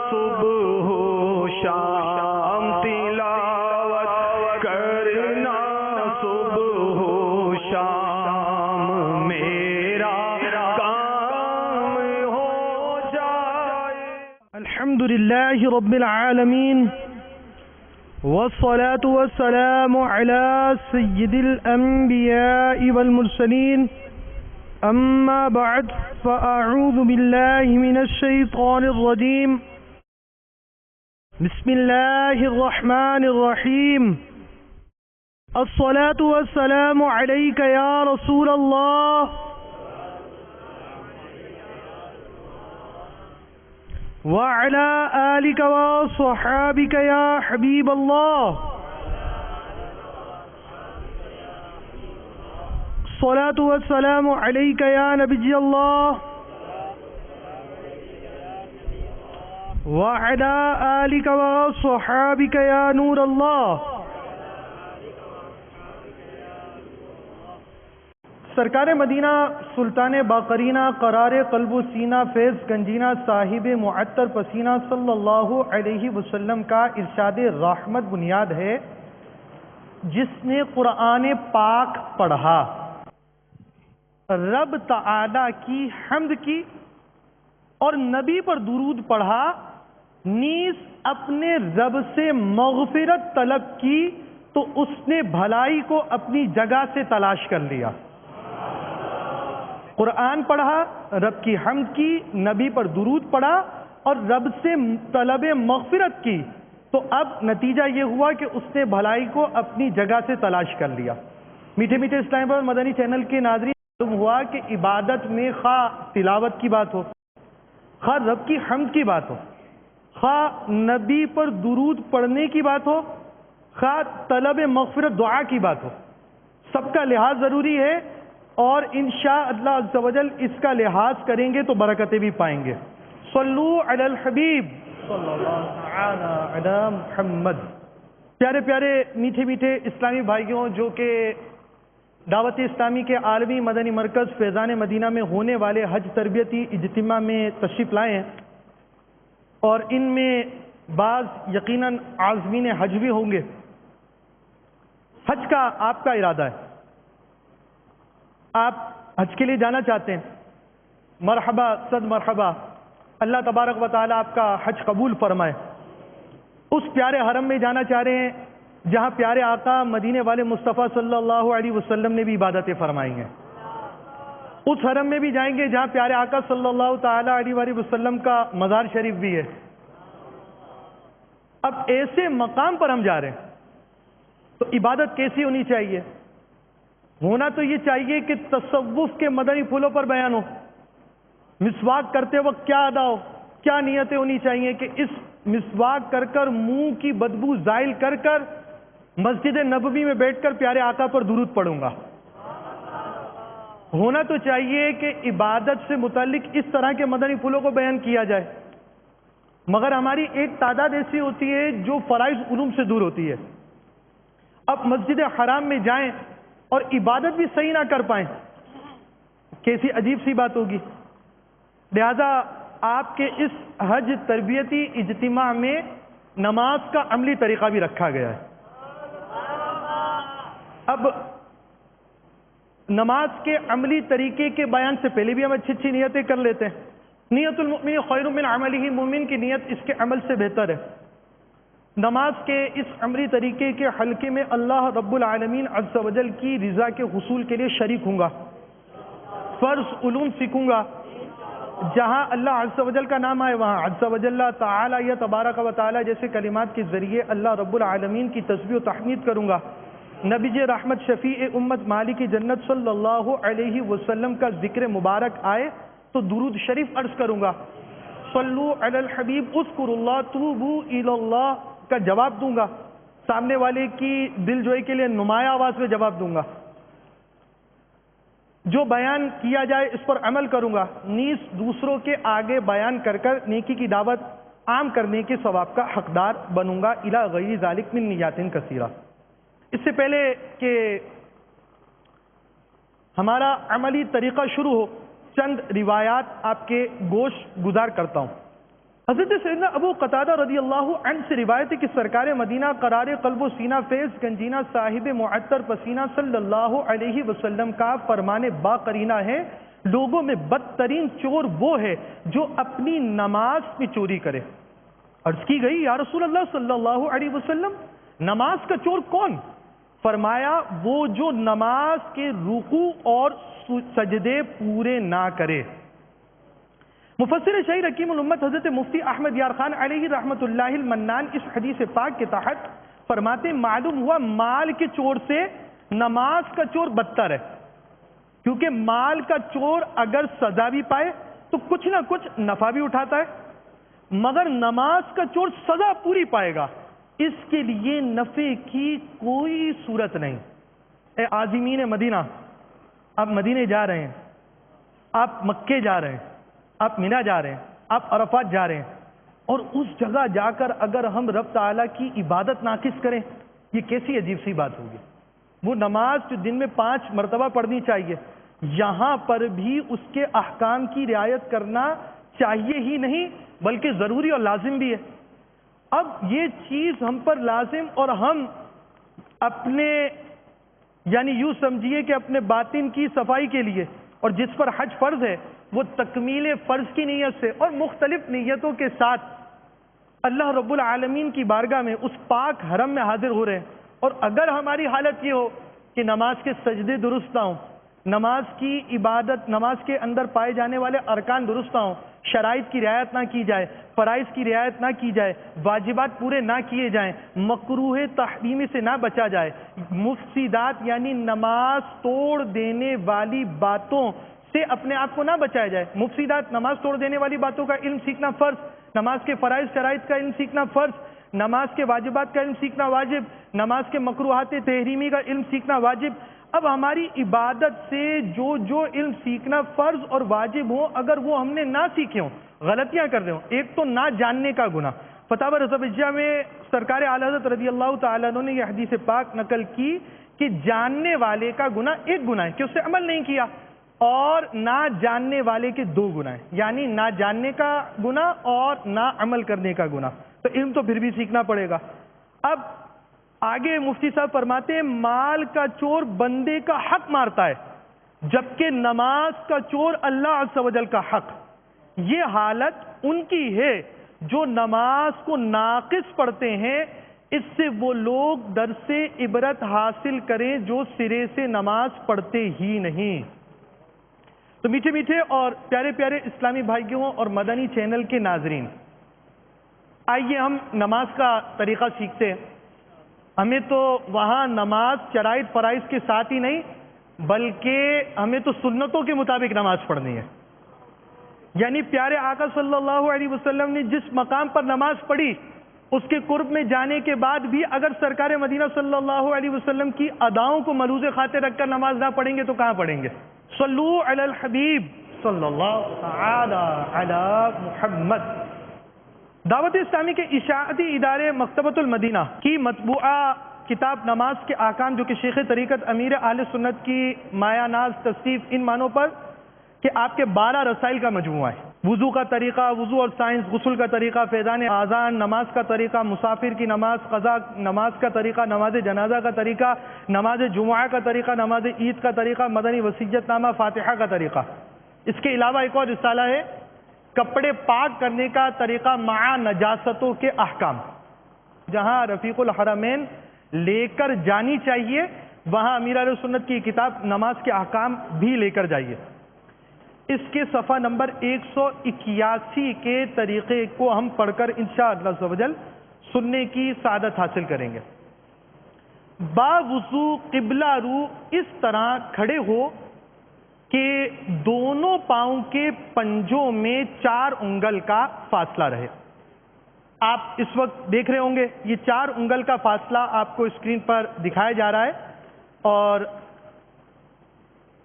صبح و شام تلاوت کرنا صبح و شام میرا کام ہو جائے. الحمدللہ رب العالمین والصلاة والسلام على سيد الأنبياء والمرسلين أما بعد فأعوذ بالله من الشيطان الرجيم بسم الله الرحمن الرحيم الصلاة والسلام عليك يا رسول الله وعلى آلك وصحابك يا حبيب الله الصلاة والسلام عليك يا نبي الله وعلى آلك وصحابك يا نور الله. سرکار مدینہ سلطان باقرینہ قرار قلب و سینہ فیض گنجینہ صاحب معطر پسینہ صلی اللہ علیہ وسلم کا ارشاد رحمت بنیاد ہے. جس نے قرآن پاک پڑھا، رب تعالی کی حمد کی اور نبی پر درود پڑھا، نیز اپنے رب سے مغفرت طلب کی تو اس نے بھلائی کو اپنی جگہ سے تلاش کر لیا. قرآن پڑھا، رب کی حمد کی، نبی پر درود پڑھا اور رب سے طلب مغفرت کی تو اب نتیجہ یہ ہوا کہ اس نے بھلائی کو اپنی جگہ سے تلاش کر لیا. میٹھے میٹھے اسلام اور مدنی چینل کے ناظرین، معلوم ہوا کہ عبادت میں خواہ تلاوت کی بات ہو، خواہ رب کی حمد کی بات ہو، خواہ نبی پر درود پڑھنے کی بات ہو، خواہ طلب مغفرت دعا کی بات ہو، سب کا لحاظ ضروری ہے اور انشاءاللہ عز و جل اس کا لحاظ کریں گے تو برکتیں بھی پائیں گے. صلو علی الحبیب صلی اللہ علی محمد. پیارے پیارے میٹھے میٹھے اسلامی بھائیوں، جو کہ دعوت اسلامی کے عالمی مدنی مرکز فیضان مدینہ میں ہونے والے حج تربیتی اجتماع میں تشریف لائے ہیں اور ان میں بعض یقیناً عازمین حج بھی ہوں گے. حج کا آپ کا ارادہ ہے، آپ حج کے لیے جانا چاہتے ہیں، مرحبا صد مرحبا، اللہ تبارک و تعالی آپ کا حج قبول فرمائے. اس پیارے حرم میں جانا چاہ رہے ہیں جہاں پیارے آقا مدینے والے مصطفیٰ صلی اللہ علیہ وسلم نے بھی عبادتیں فرمائی ہیں. اس حرم میں بھی جائیں گے جہاں پیارے آقا صلی اللہ تعالی علیہ وسلم کا مزار شریف بھی ہے. اب ایسے مقام پر ہم جا رہے ہیں تو عبادت کیسی ہونی چاہیے؟ ہونا تو یہ چاہیے کہ تصوف کے مدنی پھولوں پر بیان ہو. مسواک کرتے وقت کیا ادا ہو، کیا نیتیں ہونی چاہیے کہ اس مسواک کر کر منہ کی بدبو زائل کر کر مسجد نبوی میں بیٹھ کر پیارے آقا پر درود پڑھوں گا. ہونا تو چاہیے کہ عبادت سے متعلق اس طرح کے مدنی پھولوں کو بیان کیا جائے، مگر ہماری ایک تعداد ایسی ہوتی ہے جو فرائض علوم سے دور ہوتی ہے. اب مسجد حرام میں جائیں اور عبادت بھی صحیح نہ کر پائیں، کیسی عجیب سی بات ہوگی. لہذا آپ کے اس حج تربیتی اجتماع میں نماز کا عملی طریقہ بھی رکھا گیا ہے. اب نماز کے عملی طریقے کے بیان سے پہلے بھی ہم اچھی اچھی نیتیں کر لیتے ہیں. نیت المؤمن خیر من عملہ، مومن کی نیت اس کے عمل سے بہتر ہے. نماز کے اس عملی طریقے کے حلقے میں اللہ رب العالمین عز و جل کی رضا کے حصول کے لیے شریک ہوں گا. فرض علوم سیکھوں گا، جہاں اللہ عز و جل کا نام آئے وہاں عز و جل تعالی یا تبارک و تعالی جیسے کلمات کے ذریعے اللہ رب العالمین کی تسبیح و تحمید کروں گا. نبی رحمت شفیع امت مالک جنت صلی اللہ علیہ وسلم کا ذکر مبارک آئے تو درود شریف عرض کروں گا. صلو علی الحبیب اذکروا اللہ توبوا الی اللہ کا جواب دوں گا. سامنے والے کی دل جوئی کے لیے نمایاں آواز میں جواب دوں گا. جو بیان کیا جائے اس پر عمل کروں گا، نیز دوسروں کے آگے بیان کر کر نیکی کی دعوت عام کرنے کے ثواب کا حقدار بنوں گا. الی غیر ذالک من نیات کثیرہ. اس سے پہلے کہ ہمارا عملی طریقہ شروع ہو، چند روایات آپ کے گوش گزار کرتا ہوں. حضرت سیدنا ابو قتادہ رضی اللہ عنہ سے روایت ہے کہ سرکار مدینہ قرار قلب و سینہ فیض گنجینہ صاحب معطر پسینہ صلی اللہ علیہ وسلم کا فرمان با قرینہ ہے، لوگوں میں بدترین چور وہ ہے جو اپنی نماز میں چوری کرے۔ عرض کی گئی یا رسول اللہ صلی اللہ علیہ وسلم نماز کا چور کون؟ فرمایا وہ جو نماز کے رکوع اور سجدے پورے نہ کرے۔ مفسر شہیر حکیم الامت حضرت مفتی احمد یار خان علیہ رحمت اللہ المنان اس حدیث پاک کے تحت فرماتے معلوم ہوا مال کے چور سے نماز کا چور بدتر ہے، کیونکہ مال کا چور اگر سزا بھی پائے تو کچھ نہ کچھ نفع بھی اٹھاتا ہے، مگر نماز کا چور سزا پوری پائے گا، اس کے لیے نفع کی کوئی صورت نہیں۔ اے عازمین مدینہ، آپ مدینے جا رہے ہیں، آپ مکے جا رہے ہیں، آپ منی جا رہے ہیں، آپ عرفات جا رہے ہیں، اور اس جگہ جا کر اگر ہم رب تعالیٰ کی عبادت ناقص کریں، یہ کیسی عجیب سی بات ہوگی۔ وہ نماز جو دن میں 5 مرتبہ پڑھنی چاہیے، یہاں پر بھی اس کے احکام کی رعایت کرنا چاہیے ہی نہیں بلکہ ضروری اور لازم بھی ہے۔ اب یہ چیز ہم پر لازم، اور ہم اپنے یعنی یوں سمجھیے کہ اپنے باطن کی صفائی کے لیے، اور جس پر حج فرض ہے وہ تکمیل فرض کی نیت سے اور مختلف نیتوں کے ساتھ اللہ رب العالمین کی بارگاہ میں اس پاک حرم میں حاضر ہو رہے ہیں، اور اگر ہماری حالت یہ ہو کہ نماز کے سجدے درست نہ ہوں، نماز کی عبادت، نماز کے اندر پائے جانے والے ارکان درست نہ ہوں، شرائط کی رعایت نہ کی جائے، فرائض کی رعایت نہ کی جائے، واجبات پورے نہ کیے جائیں، مکروہ تحریمی سے نہ بچا جائے، مفسدات یعنی نماز توڑ دینے والی باتوں سے اپنے آپ کو نہ بچایا جائے۔ مفسدات، نماز توڑ دینے والی باتوں کا علم سیکھنا فرض، نماز کے فرائض شرائط کا علم سیکھنا فرض، نماز کے واجبات کا علم سیکھنا واجب، نماز کے مکروہات تحریمی کا علم سیکھنا واجب۔ اب ہماری عبادت سے جو علم سیکھنا فرض اور واجب ہو، اگر وہ ہم نے نہ سیکھے ہوں، غلطیاں کر رہے ہوں، ایک تو نہ جاننے کا گناہ۔ فتاوی رضویہ میں سرکار اعلی حضرت رضی اللہ تعالیٰ عنہ نے یہ حدیث پاک نقل کی کہ جاننے والے کا گناہ ایک گناہ ہے کہ اس سے عمل نہیں کیا، اور نہ جاننے والے کے 2 گناہ ہیں، یعنی نہ جاننے کا گناہ اور نہ عمل کرنے کا گناہ۔ تو علم تو پھر بھی سیکھنا پڑے گا۔ اب آگے مفتی صاحب فرماتے ہیں مال کا چور بندے کا حق مارتا ہے، جبکہ نماز کا چور اللہ عز و جل کا حق۔ یہ حالت ان کی ہے جو نماز کو ناقص پڑھتے ہیں، اس سے وہ لوگ درس عبرت حاصل کریں جو سرے سے نماز پڑھتے ہی نہیں۔ تو میٹھے میٹھے اور پیارے پیارے اسلامی بھائیوں اور مدنی چینل کے ناظرین، آئیے ہم نماز کا طریقہ سیکھتے ہیں۔ ہمیں تو وہاں نماز شرائط فرائض کے ساتھ ہی نہیں بلکہ ہمیں تو سنتوں کے مطابق نماز پڑھنی ہے۔ یعنی پیارے آقا صلی اللہ علیہ وسلم نے جس مقام پر نماز پڑھی، اس کے قرب میں جانے کے بعد بھی اگر سرکار مدینہ صلی اللہ علیہ وسلم کی اداؤں کو ملوز خاطر رکھ کر نماز نہ پڑھیں گے تو کہاں پڑھیں گے؟ صلو علی الحبیب صلی اللہ تعالی علی محمد۔ دعوت اسلامی کے اشاعتی ادارے مکتبۃ المدینہ کی مطبوعہ کتاب نماز کے احکام، جو کہ شیخ طریقت امیر اہل سنت کی مایہ ناز تصنیف ان معنوں پر کہ آپ کے 12 رسائل کا مجموعہ ہے۔ وضو کا طریقہ، وضو اور سائنس، غسل کا طریقہ، فیضان آذان، نماز کا طریقہ، مسافر کی نماز، قضا نماز کا طریقہ، نماز جنازہ کا طریقہ، نماز جمعہ کا طریقہ، نماز عید کا طریقہ، مدنی وصیت نامہ، فاتحہ کا طریقہ۔ اس کے علاوہ ایک اور رسالہ ہے کپڑے پاک کرنے کا طریقہ مع نجاستوں کے احکام۔ جہاں رفیق الحرمین لے کر جانی چاہیے، وہاں امیر اہل سنت کی کتاب نماز کے احکام بھی لے کر جائیے۔ اس کے صفحہ نمبر 181 کے طریقے کو ہم پڑھ کر انشاءاللہ عز و جل سننے کی سعادت حاصل کریں گے۔ با وضو قبلہ رو اس طرح کھڑے ہو کہ دونوں پاؤں کے پنجوں میں 4 انگل کا فاصلہ رہے۔ آپ اس وقت دیکھ رہے ہوں گے یہ 4 انگل کا فاصلہ آپ کو اسکرین پر دکھایا جا رہا ہے، اور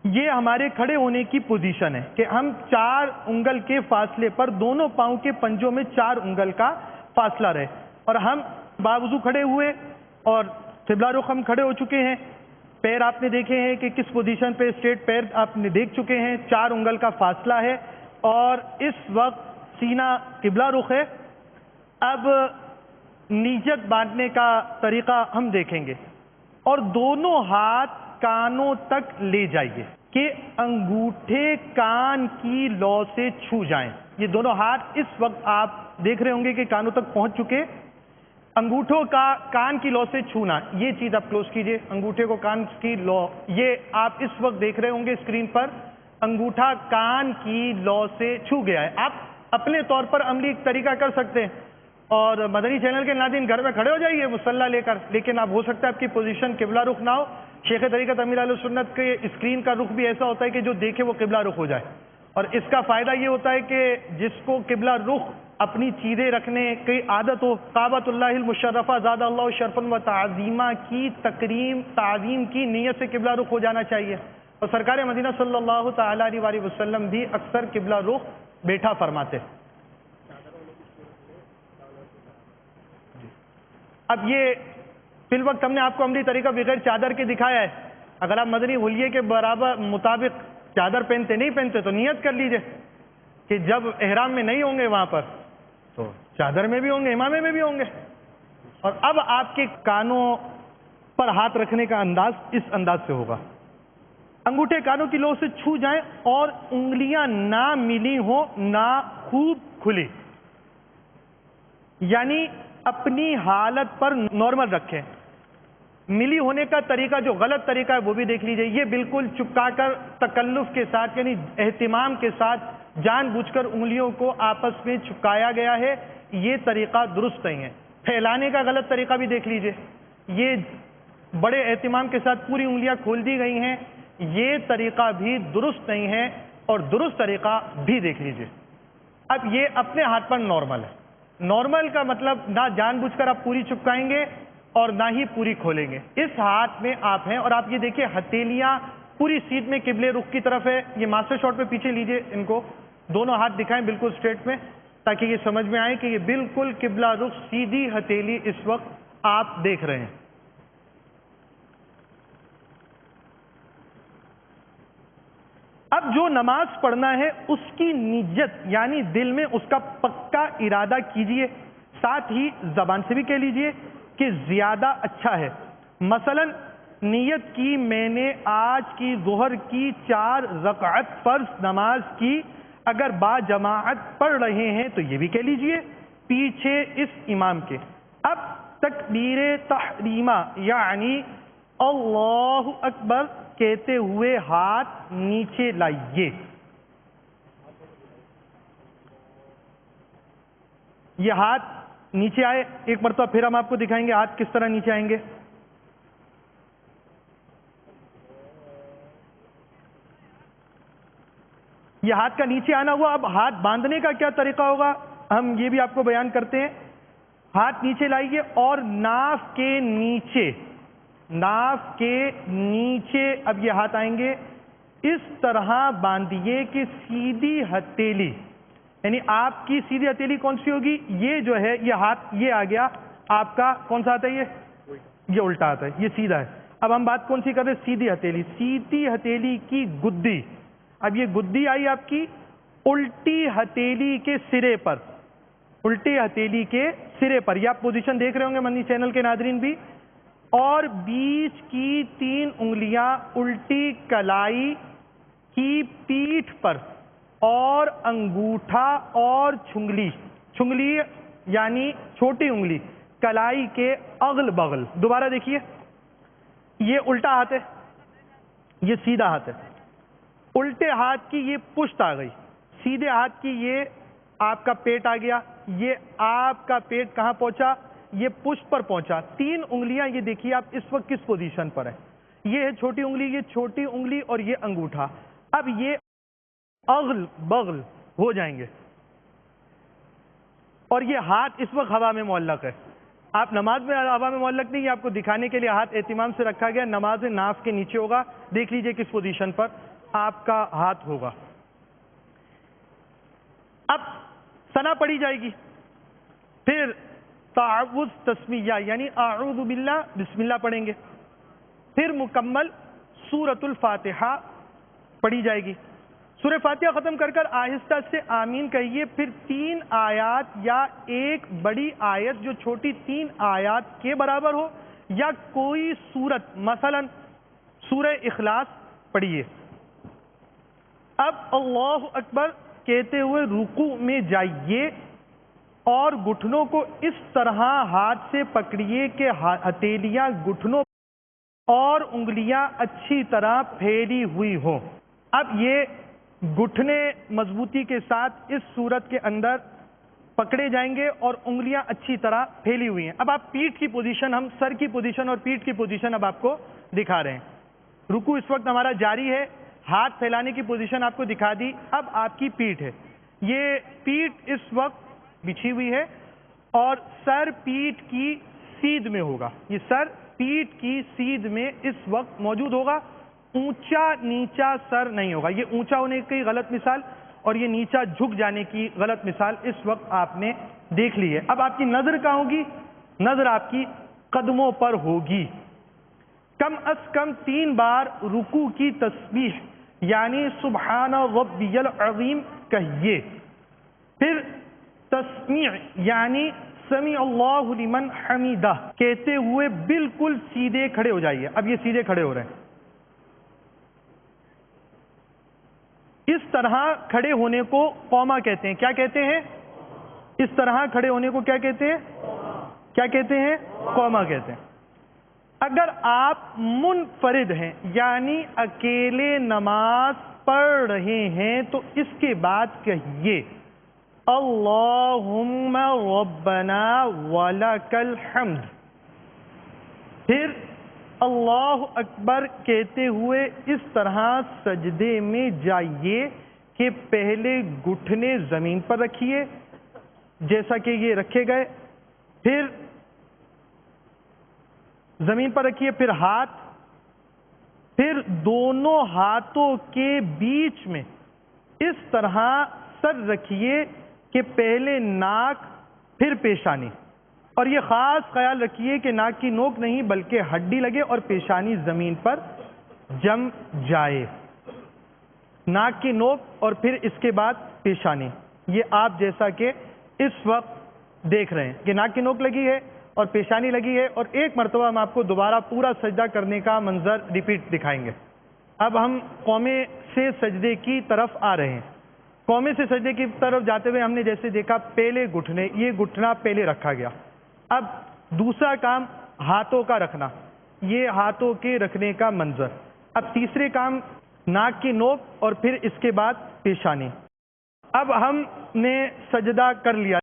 یہ ہمارے کھڑے ہونے کی پوزیشن ہے کہ ہم 4 انگل کے فاصلے پر دونوں پاؤں کے پنجوں میں 4 انگل کا فاصلہ رہے، اور ہم باوضو کھڑے ہوئے اور قبلہ رخ ہم کھڑے ہو چکے ہیں۔ پیر آپ نے دیکھے ہیں کہ کس پوزیشن پہ اسٹریٹ پیر آپ نے دیکھ چکے ہیں، 4 انگل کا فاصلہ ہے، اور اس وقت سینہ قبلہ رخ ہے. اب نیت باندھنے کا طریقہ ہم دیکھیں گے اور دونوں ہاتھ کانوں تک لے جائیے کہ انگوٹھے کان کی لو سے چھو جائیں. یہ دونوں ہاتھ اس وقت آپ دیکھ رہے ہوں گے کہ کانوں تک پہنچ چکے. انگوٹھوں کا کان کی لو سے چھونا, یہ چیز آپ کلوز کیجئے. انگوٹھے کو کان کی لو, یہ آپ اس وقت دیکھ رہے ہوں گے اسکرین پر, انگوٹھا کان کی لو سے چھو گیا ہے. آپ اپنے طور پر عملی ایک طریقہ کر سکتے ہیں اور مدنی چینل کے ناظرین گھر میں کھڑے ہو جائیے مصلی لے کر, لیکن اب ہو سکتا ہے آپ کی پوزیشن قبلہ رخ نہ ہو. شیخ طریقت امیر اہل سنت کے اسکرین کا رخ بھی ایسا ہوتا ہے کہ جو دیکھے وہ قبلہ رخ ہو جائے, اور اس کا فائدہ یہ ہوتا ہے کہ جس کو قبلہ رخ اپنی چیزیں رکھنے کی عادت ہو, کعبۃ اللہ المشرفہ زاد اللہ شرفا و تعظیمہ کی تعظیم کی نیت سے قبلہ رخ ہو جانا چاہیے. اور سرکار مدینہ صلی اللہ تعالی علیہ وسلم بھی اکثر قبلہ رخ بیٹھا فرماتے. اب یہ فی الوقت ہم نے آپ کو عملی طریقہ بغیر چادر کے دکھایا ہے. اگر آپ مدنی حلیے کے برابر مطابق چادر پہنتے نہیں پہنتے تو نیت کر لیجئے کہ جب احرام میں نہیں ہوں گے وہاں پر تو چادر میں بھی ہوں گے, امامے میں بھی ہوں گے. اور اب آپ کے کانوں پر ہاتھ رکھنے کا انداز اس انداز سے ہوگا. انگوٹھے کانوں کی لو سے چھو جائیں اور انگلیاں نہ ملی ہوں نہ خوب کھلی, یعنی اپنی حالت پر نارمل رکھیں. ملی ہونے کا طریقہ جو غلط طریقہ ہے وہ بھی دیکھ لیجئے. یہ بالکل چپکا کر تکلف کے ساتھ یعنی اہتمام کے ساتھ جان بوجھ کر انگلیوں کو آپس میں چپکایا گیا ہے, یہ طریقہ درست نہیں ہے. پھیلانے کا غلط طریقہ بھی دیکھ لیجئے, یہ بڑے اہتمام کے ساتھ پوری انگلیاں کھول دی گئی ہیں, یہ طریقہ بھی درست نہیں ہے. اور درست طریقہ بھی دیکھ لیجئے. اب یہ اپنے ہاتھ پر نارمل ہے. نارمل کا مطلب نہ جان بوجھ کر آپ پوری چپکائیں گے اور نہ ہی پوری کھولیں گے. اس ہاتھ میں آپ ہیں اور آپ یہ دیکھیں ہتھیلیاں پوری سیدھ میں قبلے رخ کی طرف ہے. یہ ماسٹر شاٹ پہ پیچھے لیجئے, ان کو دونوں ہاتھ دکھائیں بالکل سٹریٹ میں تاکہ یہ سمجھ میں آئے کہ یہ بالکل قبلہ رخ سیدھی ہتھیلی اس وقت آپ دیکھ رہے ہیں. اب جو نماز پڑھنا ہے اس کی نیت یعنی دل میں اس کا پکا ارادہ کیجئے, ساتھ ہی زبان سے بھی کہہ لیجئے کہ زیادہ اچھا ہے. مثلا نیت کی میں نے آج کی ظہر کی 4 رکعت فرض نماز کی, اگر با جماعت پڑھ رہے ہیں تو یہ بھی کہہ لیجئے پیچھے اس امام کے. اب تکبیر تحریمہ یعنی اللہ اکبر کہتے ہوئے ہاتھ نیچے لائیے. یہ ہاتھ نیچے آئے, ایک مرتبہ پھر ہم آپ کو دکھائیں گے ہاتھ کس طرح نیچے آئیں گے. یہ ہاتھ کا نیچے آنا ہوا. اب ہاتھ باندھنے کا کیا طریقہ ہوگا ہم یہ بھی آپ کو بیان کرتے ہیں. ہاتھ نیچے لائیے اور ناف کے نیچے اب یہ ہاتھ آئیں گے, اس طرح باندھیے کہ سیدھی ہتھیلی یعنی آپ کی سیدھی ہتھیلی کون سی ہوگی, یہ جو ہے یہ ہاتھ یہ آ گیا آپ کا کون سا آتا ہے, یہ الٹا آتا ہے, یہ سیدھا ہے. اب ہم بات کون سی کر رہے ہیں, سیدھی ہتھیلی. سیدھی ہتھیلی کی گدی, اب یہ گدی آئی آپ کی الٹی ہتھیلی کے سرے پر, الٹی ہتھیلی کے سرے پر. یہ آپ پوزیشن دیکھ رہے ہوں گے مدنی چینل کے ناظرین بھی. اور بیچ کی 3 انگلیاں الٹی کلائی کی پیٹھ پر, اور انگوٹھا اور چھنگلی یعنی چھوٹی انگلی کلائی کے اغل بغل. دوبارہ دیکھیے, یہ الٹا ہاتھ ہے, یہ سیدھا ہاتھ ہے. الٹے ہاتھ کی یہ پشت آ گئی, سیدھے ہاتھ کی یہ آپ کا پیٹ آ گیا. یہ آپ کا پیٹ کہاں پہنچا, یہ پشت پر پہنچا. 3 انگلیاں یہ دیکھیے آپ اس وقت کس پوزیشن پر ہے, یہ ہے چھوٹی انگلی, یہ چھوٹی انگلی اور یہ انگوٹھا. اب یہ اغل بغل ہو جائیں گے اور یہ ہاتھ اس وقت ہوا میں معلق ہے. آپ نماز میں ہوا میں معلق نہیں, یہ آپ کو دکھانے کے لیے ہاتھ اہتمام سے رکھا گیا. نماز ناف کے نیچے ہوگا, دیکھ لیجئے کس پوزیشن پر آپ کا ہاتھ ہوگا. اب ثنا پڑھی جائے گی, پھر تعوذ تسمیہ یعنی اعوذ باللہ بسم اللہ پڑھیں گے, پھر مکمل سورۃ الفاتحہ پڑھی جائے گی. سورہ فاتحہ ختم کر کر آہستہ سے آمین کہیے، پھر 3 آیات یا ایک بڑی آیت جو چھوٹی 3 آیات کے برابر ہو یا کوئی سورت مثلا سورہ اخلاص پڑھیے۔ اب اللہ اکبر کہتے ہوئے رکوع میں جائیے اور گھٹنوں کو اس طرح ہاتھ سے پکڑیے کہ ہتھیلیاں گھٹنوں اور انگلیاں اچھی طرح پھیلی ہوئی ہوں۔ اب یہ گھٹنے مضبوطی کے ساتھ اس صورت کے اندر پکڑے جائیں گے اور انگلیاں اچھی طرح پھیلی ہوئی ہیں۔ اب آپ پیٹھ کی پوزیشن، ہم سر کی پوزیشن اور پیٹھ کی پوزیشن اب آپ کو دکھا رہے ہیں۔ رکوع اس وقت ہمارا جاری ہے، ہاتھ پھیلانے کی پوزیشن آپ کو دکھا دی۔ اب آپ کی پیٹھ ہے، یہ پیٹھ اس وقت بچھی ہوئی ہے اور سر پیٹھ کی سیدھ میں ہوگا، یہ سر پیٹھ کی سیدھ میں اس وقت موجود ہوگا، اونچا نیچا سر نہیں ہوگا۔ یہ اونچا ہونے کی غلط مثال اور یہ نیچا جھک جانے کی غلط مثال اس وقت آپ نے دیکھ لی ہے۔ اب آپ کی نظر کہاں ہوگی؟ نظر آپ کی قدموں پر ہوگی۔ کم از کم 3 بار رکوع کی تسبیح یعنی سبحان ربی العظیم کہیے، پھر تسمیع یعنی سمیع اللہ لمن حمیدہ کہتے ہوئے بالکل سیدھے کھڑے ہو جائیے۔ اب یہ سیدھے کھڑے ہو رہے ہیں۔ اس طرح کھڑے ہونے کو قوما کہتے ہیں۔ کیا کہتے ہیں؟ اس طرح کھڑے ہونے کو کیا کہتے ہیں؟ کیا کہتے ہیں؟ قوما کہتے ہیں۔ اگر آپ منفرد ہیں یعنی اکیلے نماز پڑھ رہے ہیں تو اس کے بعد کہیے اللہم ربنا ولک الحمد، پھر اللہ اکبر کہتے ہوئے اس طرح سجدے میں جائیے کہ پہلے گھٹنے زمین پر رکھیے جیسا کہ یہ رکھے گئے، پھر زمین پر رکھیے، پھر ہاتھ، پھر دونوں ہاتھوں کے بیچ میں اس طرح سر رکھیے کہ پہلے ناک پھر پیشانی، اور یہ خاص خیال رکھیے کہ ناک کی نوک نہیں بلکہ ہڈی لگے اور پیشانی زمین پر جم جائے۔ ناک کی نوک اور پھر اس کے بعد پیشانی، یہ آپ جیسا کہ اس وقت دیکھ رہے ہیں کہ ناک کی نوک لگی ہے اور پیشانی لگی ہے، اور ایک مرتبہ ہم آپ کو دوبارہ پورا سجدہ کرنے کا منظر ریپیٹ دکھائیں گے۔ اب ہم قومے سے سجدے کی طرف آ رہے ہیں۔ قومے سے سجدے کی طرف جاتے ہوئے ہم نے جیسے دیکھا پہلے گھٹنے، یہ گھٹنا پہلے رکھا گیا۔ اب دوسرا کام ہاتھوں کا رکھنا، یہ ہاتھوں کے رکھنے کا منظر۔ اب تیسرے کام ناک کی نوک اور پھر اس کے بعد پیشانی۔ اب ہم نے سجدہ کر لیا،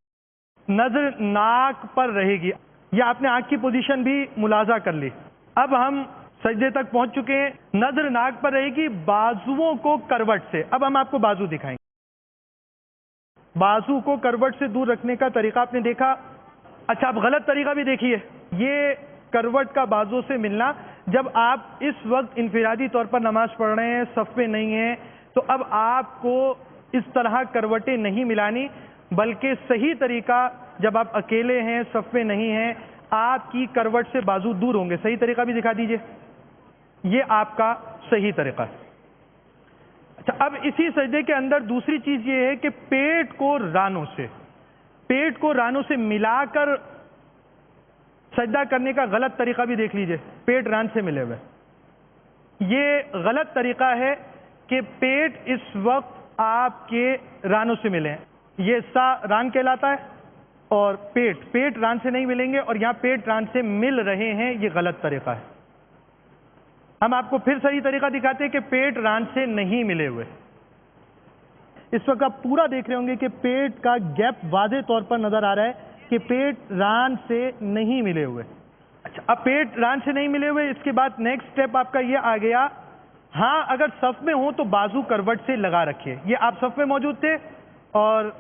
نظر ناک پر رہے گی، یا آپ نے آنکھ کی پوزیشن بھی ملاحظہ کر لی۔ اب ہم سجدے تک پہنچ چکے ہیں، نظر ناک پر رہے گی بازوؤں کو کروٹ سے۔ اب ہم آپ کو بازو دکھائیں گے۔ بازو کو کروٹ سے دور رکھنے کا طریقہ آپ نے دیکھا۔ اچھا، اب غلط طریقہ بھی دیکھیے، یہ کروٹ کا بازو سے ملنا۔ جب آپ اس وقت انفرادی طور پر نماز پڑھ رہے ہیں، صف میں نہیں ہیں، تو اب آپ کو اس طرح کروٹیں نہیں ملانی، بلکہ صحیح طریقہ جب آپ اکیلے ہیں، صف میں نہیں ہیں، آپ کی کروٹ سے بازو دور ہوں گے۔ صحیح طریقہ بھی دکھا دیجئے، یہ آپ کا صحیح طریقہ ہے۔ اچھا، اب اسی سجدے کے اندر دوسری چیز یہ ہے کہ پیٹ کو رانوں سے ملا کر سجدہ کرنے کا غلط طریقہ بھی دیکھ لیجئے۔ پیٹ ران سے ملے ہوئے، یہ غلط طریقہ ہے کہ پیٹ اس وقت آپ کے رانوں سے ملے ہیں، یہ حصہ ران کہلاتا ہے، اور پیٹ ران سے نہیں ملیں گے، اور یہاں پیٹ ران سے مل رہے ہیں، یہ غلط طریقہ ہے۔ ہم آپ کو پھر صحیح طریقہ دکھاتے ہیں کہ پیٹ ران سے نہیں ملے ہوئے۔ اس وقت آپ پورا دیکھ رہے ہوں گے کہ پیٹ کا گیپ واضح طور پر نظر آ رہا ہے کہ پیٹ ران سے نہیں ملے ہوئے۔ اچھا، اب پیٹ ران سے نہیں ملے ہوئے، اس کے بعد نیکسٹ سٹیپ آپ کا یہ آ گیا، ہاں اگر صف میں ہوں تو بازو کروٹ سے لگا رکھیے۔ یہ آپ صف میں موجود تھے اور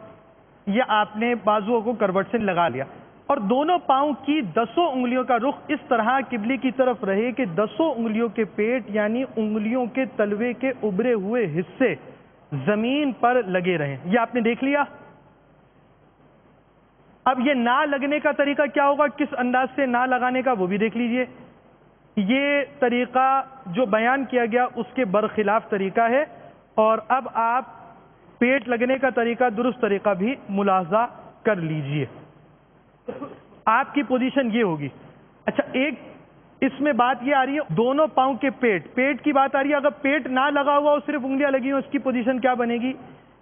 یہ آپ نے بازوؤں کو کروٹ سے لگا لیا، اور دونوں پاؤں کی 10 انگلیوں کا رخ اس طرح قبلے کی طرف رہے کہ 10 انگلیوں کے پیٹ یعنی انگلیوں کے تلوے کے ابھرے ہوئے حصے زمین پر لگے رہیں۔ یہ آپ نے دیکھ لیا۔ اب یہ نہ لگنے کا طریقہ کیا ہوگا، کس انداز سے نہ لگانے کا وہ بھی دیکھ لیجئے۔ یہ طریقہ جو بیان کیا گیا اس کے برخلاف طریقہ ہے، اور اب آپ پیٹ لگنے کا طریقہ درست طریقہ بھی ملاحظہ کر لیجئے. آپ کی پوزیشن یہ ہوگی. اچھا ایک اس میں بات یہ آ رہی ہے دونوں پاؤں کے پیٹ کی بات آ رہی ہے. اگر پیٹ نہ لگا ہوا اور صرف انگلیاں لگی ہوں اس کی پوزیشن کیا بنے گی؟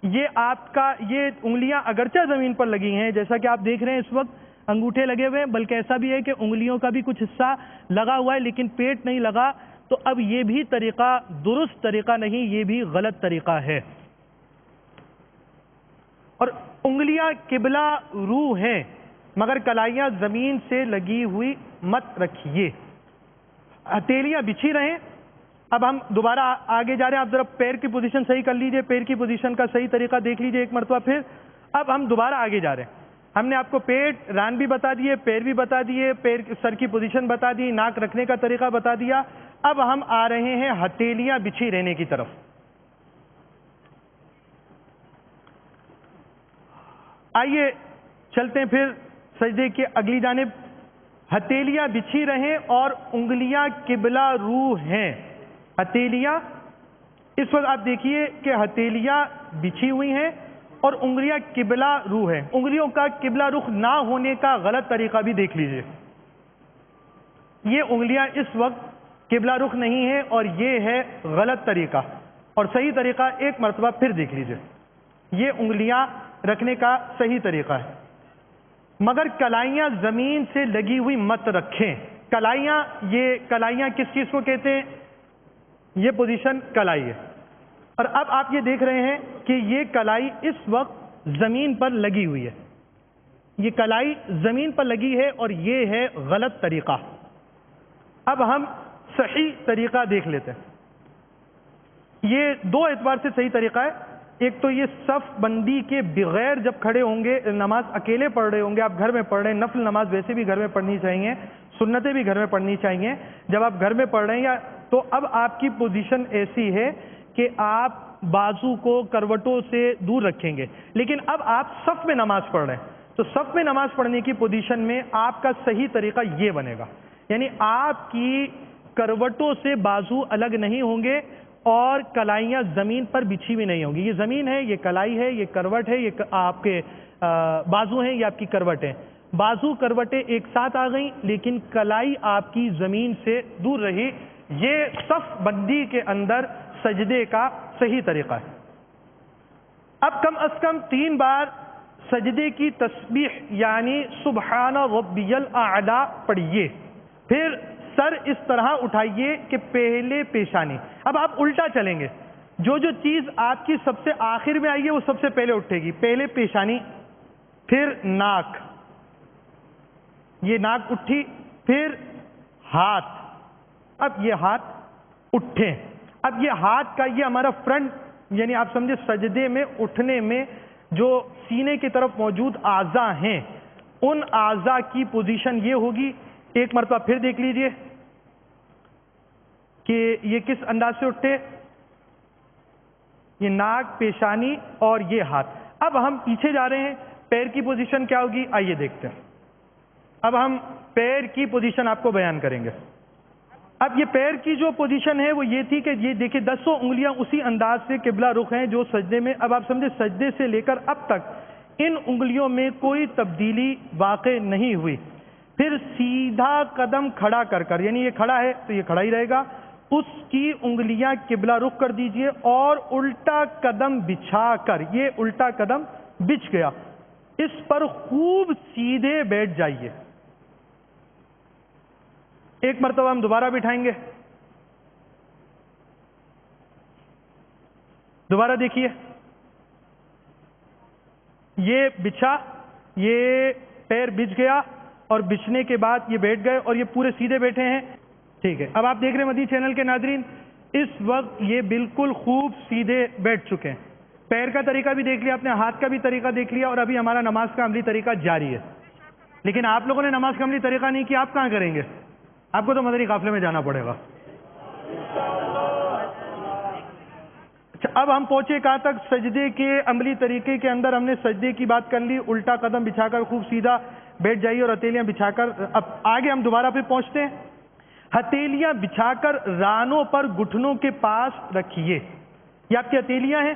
یہ آپ کا یہ انگلیاں اگرچہ زمین پر لگی ہیں جیسا کہ آپ دیکھ رہے ہیں اس وقت انگوٹھے لگے ہوئے ہیں، بلکہ ایسا بھی ہے کہ انگلیوں کا بھی کچھ حصہ لگا ہوا ہے لیکن پیٹ نہیں لگا، تو اب یہ بھی طریقہ درست طریقہ نہیں، یہ بھی غلط طریقہ ہے. اور انگلیاں قبلہ رو ہیں مگر کلائیاں زمین سے لگی ہوئی مت رکھیے. ہتھیلیاں بچھی رہیں. اب ہم دوبارہ آگے جا رہے ہیں. آپ ذرا پیر کی پوزیشن صحیح کر لیجئے، پیر کی پوزیشن کا صحیح طریقہ دیکھ لیجئے ایک مرتبہ پھر. اب ہم دوبارہ آگے جا رہے ہیں. ہم نے آپ کو پیٹ ران بھی بتا دیے، پیر بھی بتا دیے، پیر سر کی پوزیشن بتا دی، ناک رکھنے کا طریقہ بتا دیا. اب ہم آ رہے ہیں ہتھیلیاں بچھی رہنے کی طرف. آئیے چلتے ہیں پھر سجدے کی اگلی جانب. ہتھیلیاں بچھی رہیں اور انگلیاں قبلہ رو ہیں. ہتھیلیاں اس وقت آپ دیکھیے کہ ہتھیلیاں بچھی ہوئی ہیں اور انگلیاں قبلہ رو ہیں. انگلیوں کا قبلہ رخ نہ ہونے کا غلط طریقہ بھی دیکھ لیجئے. یہ انگلیاں اس وقت قبلہ رخ نہیں ہیں اور یہ ہے غلط طریقہ. اور صحیح طریقہ ایک مرتبہ پھر دیکھ لیجئے. یہ انگلیاں رکھنے کا صحیح طریقہ ہے مگر کلائیاں زمین سے لگی ہوئی مت رکھیں. کلائیاں، یہ کلائیاں کس چیز کو کہتے ہیں؟ یہ پوزیشن کلائی ہے. اور اب آپ یہ دیکھ رہے ہیں کہ یہ کلائی اس وقت زمین پر لگی ہوئی ہے. یہ کلائی زمین پر لگی ہے اور یہ ہے غلط طریقہ. اب ہم صحیح طریقہ دیکھ لیتے ہیں. یہ دو اعتبار سے صحیح طریقہ ہے. ایک تو یہ صف بندی کے بغیر جب کھڑے ہوں گے، نماز اکیلے پڑھ رہے ہوں گے، آپ گھر میں پڑھ رہے ہیں، نفل نماز ویسے بھی گھر میں پڑھنی چاہیے، سنتیں بھی گھر میں پڑھنی چاہیے. جب آپ گھر میں پڑھ رہے ہیں تو اب آپ کی پوزیشن ایسی ہے کہ آپ بازو کو کروٹوں سے دور رکھیں گے. لیکن اب آپ صف میں نماز پڑھ رہے ہیں تو صف میں نماز پڑھنے کی پوزیشن میں آپ کا صحیح طریقہ یہ بنے گا، یعنی آپ کی کروٹوں سے بازو الگ نہیں ہوں گے اور کلائیاں زمین پر بچھی ہوئی نہیں ہوں گی. یہ زمین ہے، یہ کلائی ہے، یہ کروٹ ہے، یہ آپ کے بازو ہیں، یہ آپ کی کروٹ ہیں. بازو کروٹیں ایک ساتھ آ گئیں لیکن کلائی آپ کی زمین سے دور رہی. یہ صف بندی کے اندر سجدے کا صحیح طریقہ ہے. اب کم از کم 3 بار سجدے کی تسبیح یعنی سبحان ربی الاعلی پڑھیے. پھر سر اس طرح اٹھائیے کہ پہلے پیشانی. اب آپ الٹا چلیں گے. جو چیز آپ کی سب سے آخر میں آئی ہے وہ سب سے پہلے اٹھے گی. پہلے پیشانی، پھر ناک، یہ ناک اٹھی، پھر ہاتھ. اب یہ ہاتھ اٹھے. اب یہ ہاتھ کا یہ ہمارا فرنٹ، یعنی آپ سمجھے سجدے میں اٹھنے میں جو سینے کی طرف موجود اعضاء ہیں ان اعضاء کی پوزیشن یہ ہوگی. ایک مرتبہ پھر دیکھ لیجئے کہ یہ کس انداز سے اٹھے. یہ ناک، پیشانی اور یہ ہاتھ. اب ہم پیچھے جا رہے ہیں. پیر کی پوزیشن کیا ہوگی آئیے دیکھتے ہیں. اب ہم پیر کی پوزیشن آپ کو بیان کریں گے. اب یہ پیر کی جو پوزیشن ہے وہ یہ تھی کہ یہ دیکھیں 10 انگلیاں اسی انداز سے قبلہ رخ ہیں جو سجدے میں. اب آپ سمجھے سجدے سے لے کر اب تک ان انگلیوں میں کوئی تبدیلی واقع نہیں ہوئی. پھر سیدھا قدم کھڑا کر یعنی یہ کھڑا ہے تو یہ کھڑا ہی رہے گا، اس کی انگلیاں قبلہ رخ کر دیجئے اور الٹا قدم بچھا کر، یہ الٹا قدم بچھ گیا، اس پر خوب سیدھے بیٹھ جائیے. ایک مرتبہ ہم دوبارہ بٹھائیں گے. دوبارہ دیکھیے، یہ بچھا، یہ پیر بچھ گیا اور بچھنے کے بعد یہ بیٹھ گئے اور یہ پورے سیدھے بیٹھے ہیں. ٹھیک ہے. اب آپ دیکھ رہے ہیں مدنی چینل کے ناظرین، اس وقت یہ بالکل خوب سیدھے بیٹھ چکے ہیں. پیر کا طریقہ بھی دیکھ لیا آپ نے، ہاتھ کا بھی طریقہ دیکھ لیا اور ابھی ہمارا نماز کا عملی طریقہ جاری ہے. لیکن آپ لوگوں نے نماز کا عملی طریقہ نہیں کیا، آپ کہاں کریں گے؟ آپ کو تو مدنی قافلے میں جانا پڑے گا. اچھا اب ہم پہنچے کہاں تک؟ سجدے کے عملی طریقے کے اندر ہم نے سجدے کی بات کر لی. الٹا قدم بچھا کر خوب سیدھا بیٹھ جائیے اور ہتھیلیاں بچھا کر. اب آگے ہم دوبارہ پھر پہنچتے ہیں. ہتھیلیاں بچھا کر رانوں پر گھٹنوں کے پاس رکھیے. یہ آپ کی ہتھیلیاں ہیں.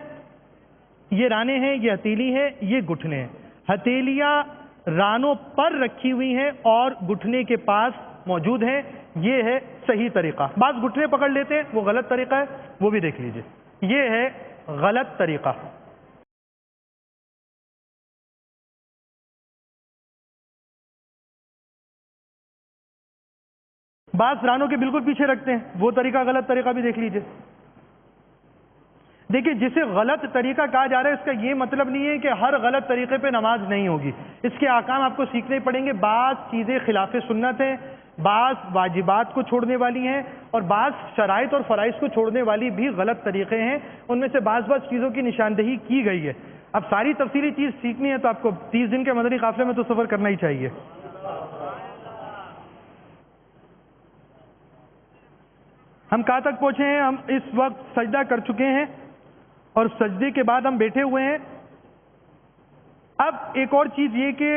یہ رانے ہیں، یہ ہتھیلی ہے، یہ گھٹنے ہیں. ہتھیلیاں رانوں پر رکھی ہوئی ہیں اور گھٹنے کے پاس موجود ہیں. یہ ہے صحیح طریقہ. بعض گھٹنے پکڑ لیتے ہیں، وہ غلط طریقہ ہے، وہ بھی دیکھ لیجئے. یہ ہے غلط طریقہ. بعض رانوں کے بالکل پیچھے رکھتے ہیں، وہ طریقہ غلط طریقہ بھی دیکھ لیجئے. دیکھیں، جسے غلط طریقہ کہا جا رہا ہے اس کا یہ مطلب نہیں ہے کہ ہر غلط طریقے پہ نماز نہیں ہوگی. اس کے احکام آپ کو سیکھنے پڑیں گے. بعض چیزیں خلاف سنت ہیں، بعض واجبات کو چھوڑنے والی ہیں، اور بعض شرائط اور فرائض کو چھوڑنے والی بھی غلط طریقے ہیں. ان میں سے بعض چیزوں کی نشاندہی کی گئی ہے. اب ساری تفصیلی چیز سیکھنی ہے تو آپ کو 30 دن کے مدنی قافلے میں تو سفر کرنا ہی چاہیے. ہم کہاں تک پہنچے ہیں؟ ہم اس وقت سجدہ کر چکے ہیں اور سجدے کے بعد ہم بیٹھے ہوئے ہیں. اب ایک اور چیز یہ کہ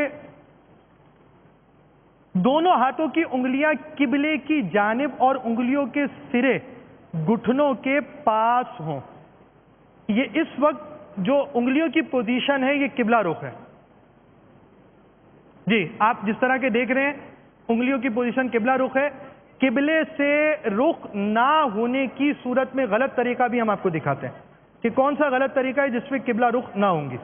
دونوں ہاتھوں کی انگلیاں قبلے کی جانب اور انگلیوں کے سرے گھٹنوں کے پاس ہوں. یہ اس وقت جو انگلیوں کی پوزیشن ہے یہ قبلہ رخ ہے. جی، آپ جس طرح کے دیکھ رہے ہیں انگلیوں کی پوزیشن قبلہ رخ ہے. قبلے سے رخ نہ ہونے کی صورت میں غلط طریقہ بھی ہم آپ کو دکھاتے ہیں کہ کون سا غلط طریقہ ہے جس میں قبلہ رخ نہ ہوں گی.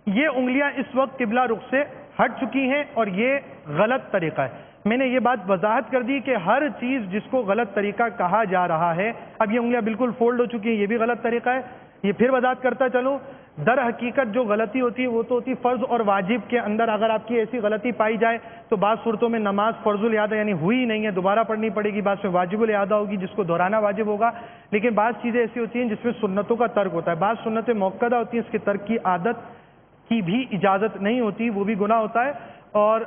یہ انگلیاں اس وقت قبلہ رخ سے ہٹ چکی ہیں اور یہ غلط طریقہ ہے. میں نے یہ بات وضاحت کر دی کہ ہر چیز جس کو غلط طریقہ کہا جا رہا ہے، اب یہ انگلیاں بالکل فولڈ ہو چکی ہیں، یہ بھی غلط طریقہ ہے. یہ پھر وضاحت کرتا چلوں، در حقیقت جو غلطی ہوتی ہے وہ تو ہوتی فرض اور واجب کے اندر. اگر آپ کی ایسی غلطی پائی جائے تو بعض صورتوں میں نماز فرض الاعادہ یعنی ہوئی نہیں ہے، دوبارہ پڑھنی پڑے گی. بعض میں واجب الاعادہ ہوگی جس کو دہرانا واجب ہوگا. لیکن بعض چیزیں ایسی ہوتی ہیں جس میں سنتوں کا ترک ہوتا ہے. بعض سنتیں موقدہ ہوتی ہیں، اس کے ترک کی عادت کی بھی اجازت نہیں ہوتی، وہ بھی گناہ ہوتا ہے. اور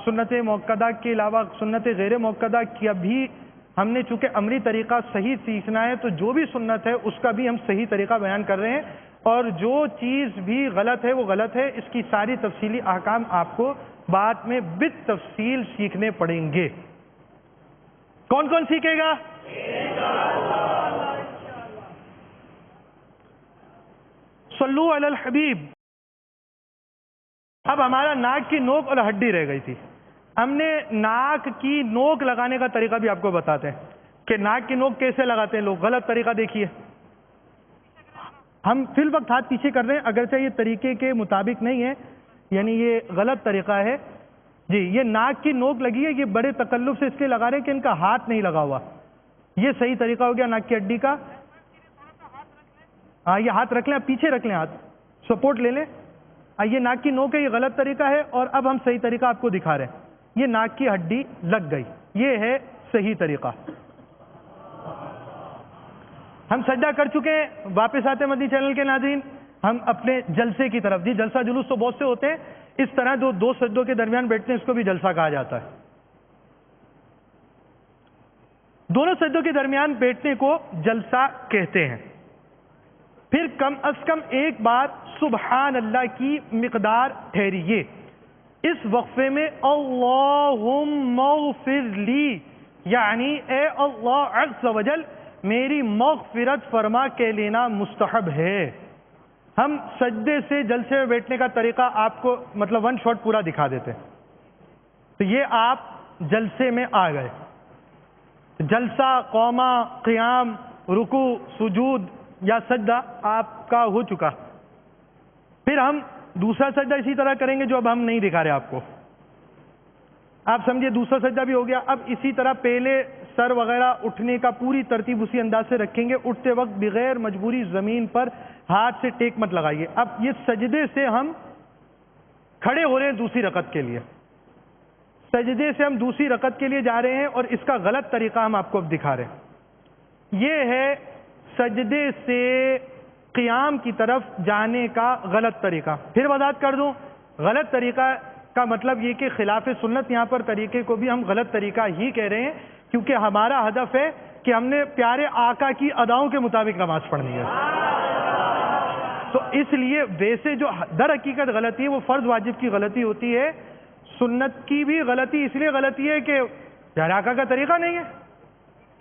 سنت موقدہ کے علاوہ سنت غیر موقدہ کی بھی ہم نے چونکہ عملی طریقہ صحیح سیکھنا ہے تو جو بھی سنت ہے اس کا بھی ہم صحیح طریقہ بیان کر رہے ہیں. اور جو چیز بھی غلط ہے وہ غلط ہے. اس کی ساری تفصیلی احکام آپ کو بعد میں بالتفصیل سیکھنے پڑیں گے. کون کون سیکھے گا؟ صلو علی الحبیب. اب ہمارا ناک کی نوک اور ہڈی رہ گئی تھی. ہم نے ناک کی نوک لگانے کا طریقہ بھی آپ کو بتاتے ہیں کہ ناک کی نوک کیسے لگاتے ہیں لوگ. غلط طریقہ دیکھیے. ہم فی الوقت ہاتھ پیچھے کر رہے ہیں، اگرچہ یہ طریقے کے مطابق نہیں ہے، یعنی یہ غلط طریقہ ہے. جی، یہ ناک کی نوک لگی ہے، یہ بڑے تکلف سے اس لیے لگا رہے ہیں کہ ان کا ہاتھ نہیں لگا ہوا. یہ صحیح طریقہ ہو گیا ناک کی ہڈی کا. ہاں، یہ ہاتھ رکھ لیں، آپ پیچھے رکھ لیں، ہاتھ سپورٹ لے لیں. یہ ناک کی نوک ہے، یہ غلط طریقہ ہے. اور اب ہم صحیح طریقہ آپ کو دکھا رہے ہیں. یہ ناک کی ہڈی لگ گئی، یہ ہے صحیح طریقہ. ہم سجدہ کر چکے ہیں. واپس آتے مدنی چینل کے ناظرین، ہم اپنے جلسے کی طرف. جی، جلسہ جلوس تو بہت سے ہوتے ہیں، اس طرح جو دو سجدوں کے درمیان بیٹھتے ہیں اس کو بھی جلسہ کہا جاتا ہے. دونوں سجدوں کے درمیان بیٹھنے کو جلسہ کہتے ہیں. پھر کم از کم ایک بار سبحان اللہ کی مقدار ٹھہریے. اس وقفے میں اللہم اغفر لی یعنی اے اللہ عز و جل میری مغفرت فرما کے لینا مستحب ہے. ہم سجدے سے جلسے میں بیٹھنے کا طریقہ آپ کو مطلب ون شاٹ پورا دکھا دیتے. تو یہ آپ جلسے میں آ گئے. جلسہ، قومہ، قیام، رکوع، سجود یا سجدہ آپ کا ہو چکا. پھر ہم دوسرا سجدہ اسی طرح کریں گے جو اب ہم نہیں دکھا رہے آپ کو. آپ سمجھے دوسرا سجدہ بھی ہو گیا. اب اسی طرح پہلے سر وغیرہ اٹھنے کا پوری ترتیب اسی انداز سے رکھیں گے. اٹھتے وقت بغیر مجبوری زمین پر ہاتھ سے ٹیک مت لگائیے. اب یہ سجدے سے ہم کھڑے ہو رہے ہیں دوسری رکعت کے لیے. سجدے سے ہم دوسری رکعت کے لیے جا رہے ہیں اور اس کا غلط طریقہ ہم آپ کو اب دکھا رہے ہیں. یہ ہے سجدے سے قیام کی طرف جانے کا غلط طریقہ. پھر وضاحت کر دوں، غلط طریقہ کا مطلب یہ کہ خلاف سنت یہاں پر طریقے کو بھی ہم غلط طریقہ ہی کہہ رہے ہیں کیونکہ ہمارا ہدف ہے کہ ہم نے پیارے آقا کی اداؤں کے مطابق نماز پڑھنی ہے. تو اس لیے ویسے جو در حقیقت غلطی ہے وہ فرض واجب کی غلطی ہوتی ہے. سنت کی بھی غلطی اس لیے غلطی ہے کہ پیارے آقا کا طریقہ نہیں ہے.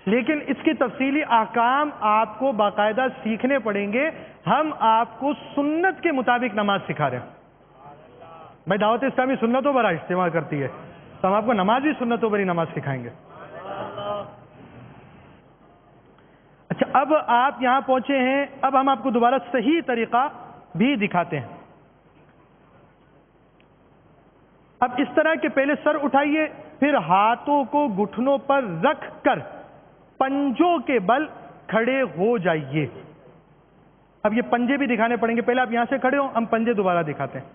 لیکن اس کی تفصیلی احکام آپ کو باقاعدہ سیکھنے پڑیں گے. ہم آپ کو سنت کے مطابق نماز سکھا رہے ہیں. بھائی دعوت اسلامی سنتوں پر اجتماع کرتی ہے تو ہم آپ کو نماز بھی سنتوں پر ہی نماز سکھائیں گے. اچھا، اب آپ یہاں پہنچے ہیں، اب ہم آپ کو دوبارہ صحیح طریقہ بھی دکھاتے ہیں. اب اس طرح کہ پہلے سر اٹھائیے، پھر ہاتھوں کو گھٹنوں پر رکھ کر پنجوں کے بل کھڑے ہو جائیے. اب یہ پنجے بھی دکھانے پڑیں گے. پہلے آپ یہاں سے کھڑے ہوں، ہم پنجے دوبارہ دکھاتے ہیں.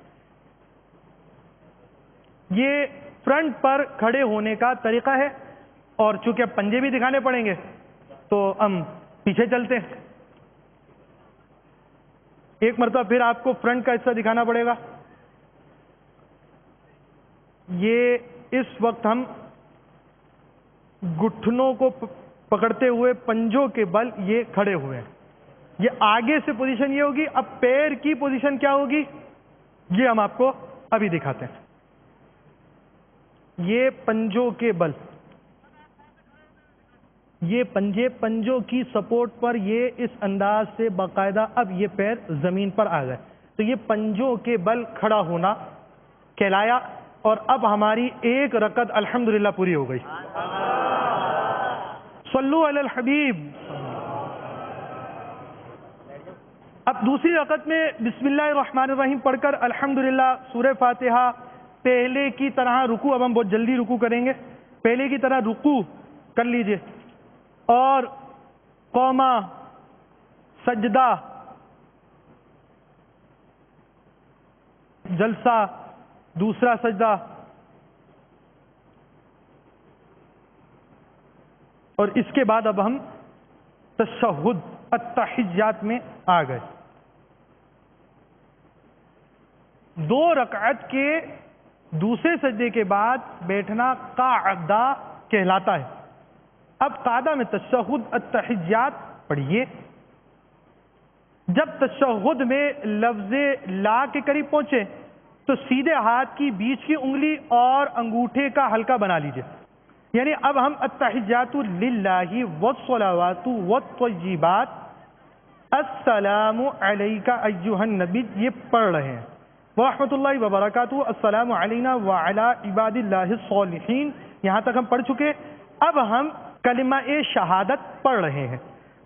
یہ فرنٹ پر کھڑے ہونے کا طریقہ ہے، اور چونکہ اب پنجے بھی دکھانے پڑیں گے تو ہم پیچھے چلتے ہیں. ایک مرتبہ پھر آپ کو فرنٹ کا حصہ دکھانا پڑے گا. یہ اس وقت ہم گھٹنوں کو پکڑتے ہوئے پنجوں کے بل یہ کھڑے ہوئے ہیں. یہ آگے سے پوزیشن یہ ہوگی. اب پیر کی پوزیشن کیا ہوگی یہ ہم آپ کو ابھی دکھاتے ہیں. یہ پنجوں کے بل، یہ پنجوں کی سپورٹ پر یہ اس انداز سے باقاعدہ اب یہ پیر زمین پر آ گئے. تو یہ پنجوں کے بل کھڑا ہونا کہلایا. اور اب ہماری ایک رکعت الحمدللہ پوری ہو گئی. صلو علی الحبیب. اب دوسری رکعت میں بسم اللہ الرحمن الرحیم پڑھ کر الحمدللہ سورہ فاتحہ پہلے کی طرح رکوع، اب ہم بہت جلدی رکوع کریں گے، پہلے کی طرح رکوع کر لیجئے، اور قوما، سجدہ، جلسہ، دوسرا سجدہ، اور اس کے بعد اب ہم تشہد التحیات میں آ گئے. 2 رکعت کے دوسرے سجدے کے بعد بیٹھنا قعدہ کہلاتا ہے. اب قعدہ میں تشہد التحیات پڑھیے. جب تشہد میں لفظ لا کے قریب پہنچے تو سیدھے ہاتھ کی بیچ کی انگلی اور انگوٹھے کا حلقہ بنا لیجئے. یعنی اب ہم التحیات للہ والصلوات والطیبات السلام علیکہ ایہا النبی یہ پڑھ رہے ہیں. ورحمۃ اللہ وبرکاتہ السلام علینا وعلی عباد اللہ الصالحین، یہاں تک ہم پڑھ چکے. اب ہم کلمہ شہادت پڑھ رہے ہیں.